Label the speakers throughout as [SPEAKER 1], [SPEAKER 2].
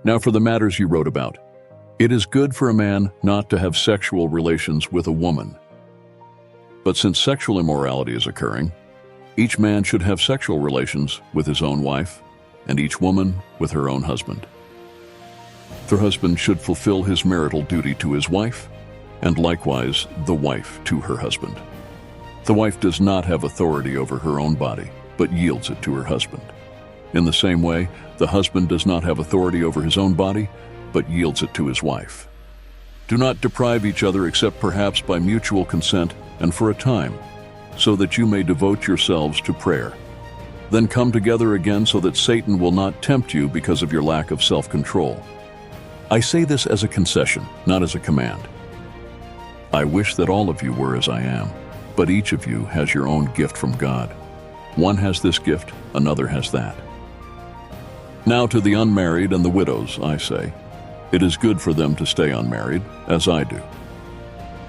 [SPEAKER 1] Now for the matters you wrote about. It is good for a man not to have sexual relations with a woman. But since sexual immorality is occurring, each man should have sexual relations with his own wife, and each woman with her own husband. The husband should fulfill his marital duty to his wife, and likewise the wife to her husband. The wife does not have authority over her own body, but yields it to her husband. In the same way, the husband does not have authority over his own body, but yields it to his wife. Do not deprive each other except perhaps by mutual consent and for a time, so that you may devote yourselves to prayer. Then come together again so that Satan will not tempt you because of your lack of self-control. I say this as a concession, not as a command. I wish that all of you were as I am, but each of you has your own gift from God. One has this gift, another has that. Now to the unmarried and the widows, I say, it is good for them to stay unmarried, as I do.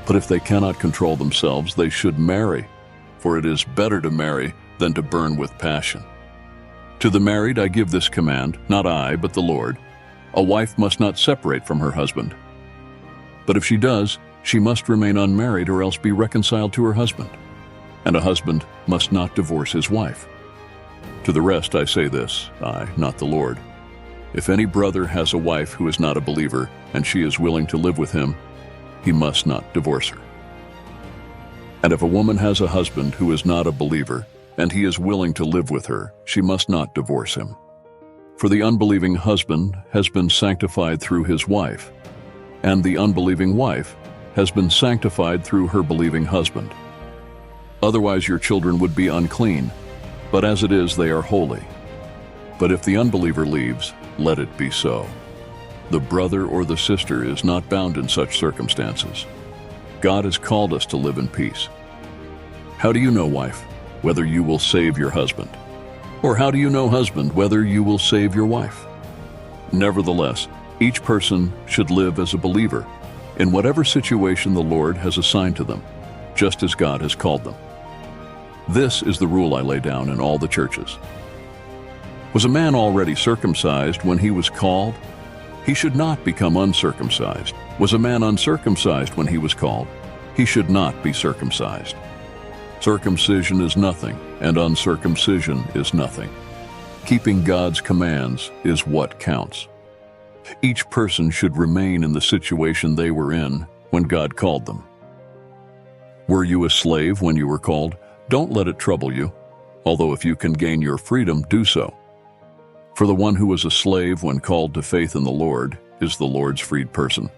[SPEAKER 1] But if they cannot control themselves, they should marry, for it is better to marry than to burn with passion. To the married I give this command, not I, but the Lord. A wife must not separate from her husband. But if she does, she must remain unmarried or else be reconciled to her husband. And a husband must not divorce his wife. To the rest I say this, I, not the Lord. If any brother has a wife who is not a believer, and she is willing to live with him, he must not divorce her. And if a woman has a husband who is not a believer, and he is willing to live with her, she must not divorce him. For the unbelieving husband has been sanctified through his wife, and the unbelieving wife has been sanctified through her believing husband. Otherwise your children would be unclean, but as it is they are holy. But if the unbeliever leaves, let it be so. The brother or the sister is not bound in such circumstances. God has called us to live in peace. How do you know, wife, whether you will save your husband? Or how do you know, husband, whether you will save your wife? Nevertheless, each person should live as a believer in whatever situation the Lord has assigned to them, just as God has called them. This is the rule I lay down in all the churches. Was a man already circumcised when he was called? He should not become uncircumcised. Was a man uncircumcised when he was called? He should not be circumcised. Circumcision is nothing, and uncircumcision is nothing. Keeping God's commands is what counts. Each person should remain in the situation they were in when God called them. Were you a slave when you were called? Don't let it trouble you, although if you can gain your freedom, do so. For the one who was a slave when called to faith in the Lord is the Lord's freed person.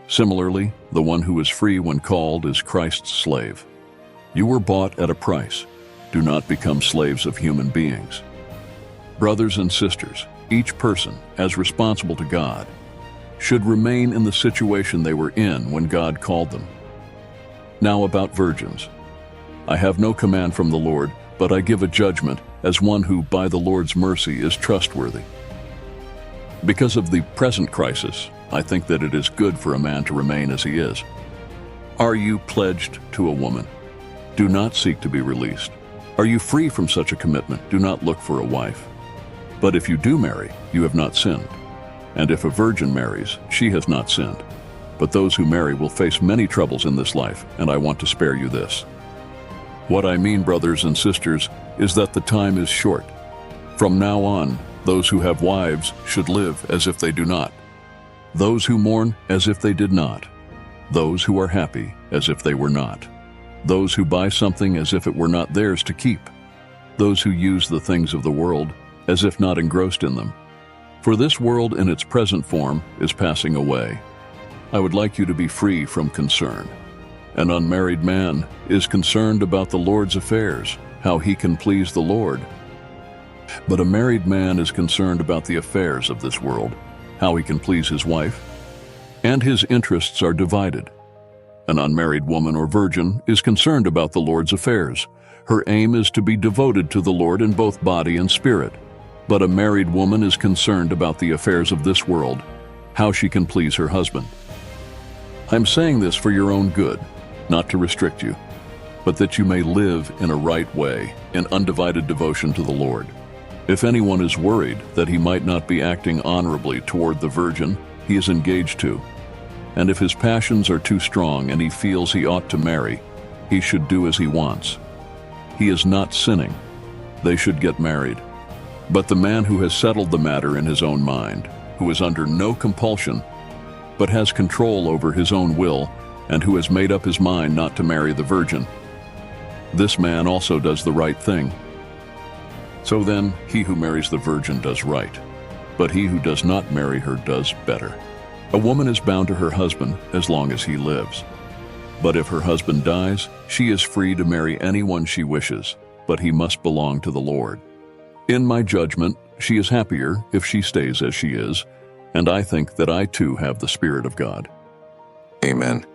[SPEAKER 1] Similarly, the one who is free when called is Christ's slave. You were bought at a price. Do not become slaves of human beings. Brothers and sisters, each person, as responsible to God, should remain in the situation they were in when God called them. Now about virgins. I have no command from the Lord, but I give a judgment as one who, by the Lord's mercy, is trustworthy. Because of the present crisis, I think that it is good for a man to remain as he is. Are you pledged to a woman? Do not seek to be released. Are you free from such a commitment? Do not look for a wife. But if you do marry, you have not sinned. And if a virgin marries, she has not sinned. But those who marry will face many troubles in this life, and I want to spare you this. What I mean, brothers and sisters, is that the time is short. From now on, those who have wives should live as if they do not. Those who mourn as if they did not. Those who are happy as if they were not. Those who buy something as if it were not theirs to keep. Those who use the things of the world as if not engrossed in them. For this world in its present form is passing away. I would like you to be free from concern. An unmarried man is concerned about the Lord's affairs, how he can please the Lord. But a married man is concerned about the affairs of this world, how he can please his wife, and his interests are divided. An unmarried woman or virgin is concerned about the Lord's affairs. Her aim is to be devoted to the Lord in both body and spirit. But a married woman is concerned about the affairs of this world, how she can please her husband. I'm saying this for your own good, not to restrict you, but that you may live in a right way, in undivided devotion to the Lord. If anyone is worried that he might not be acting honorably toward the virgin he is engaged to, and if his passions are too strong and he feels he ought to marry, he should do as he wants. He is not sinning. They should get married. But the man who has settled the matter in his own mind, who is under no compulsion, but has control over his own will, and who has made up his mind not to marry the virgin, this man also does the right thing. So then, he who marries the virgin does right, but he who does not marry her does better. A woman is bound to her husband as long as he lives. But if her husband dies, she is free to marry anyone she wishes, but he must belong to the Lord. In my judgment, she is happier if she stays as she is, and I think that I too have the Spirit of God.
[SPEAKER 2] Amen.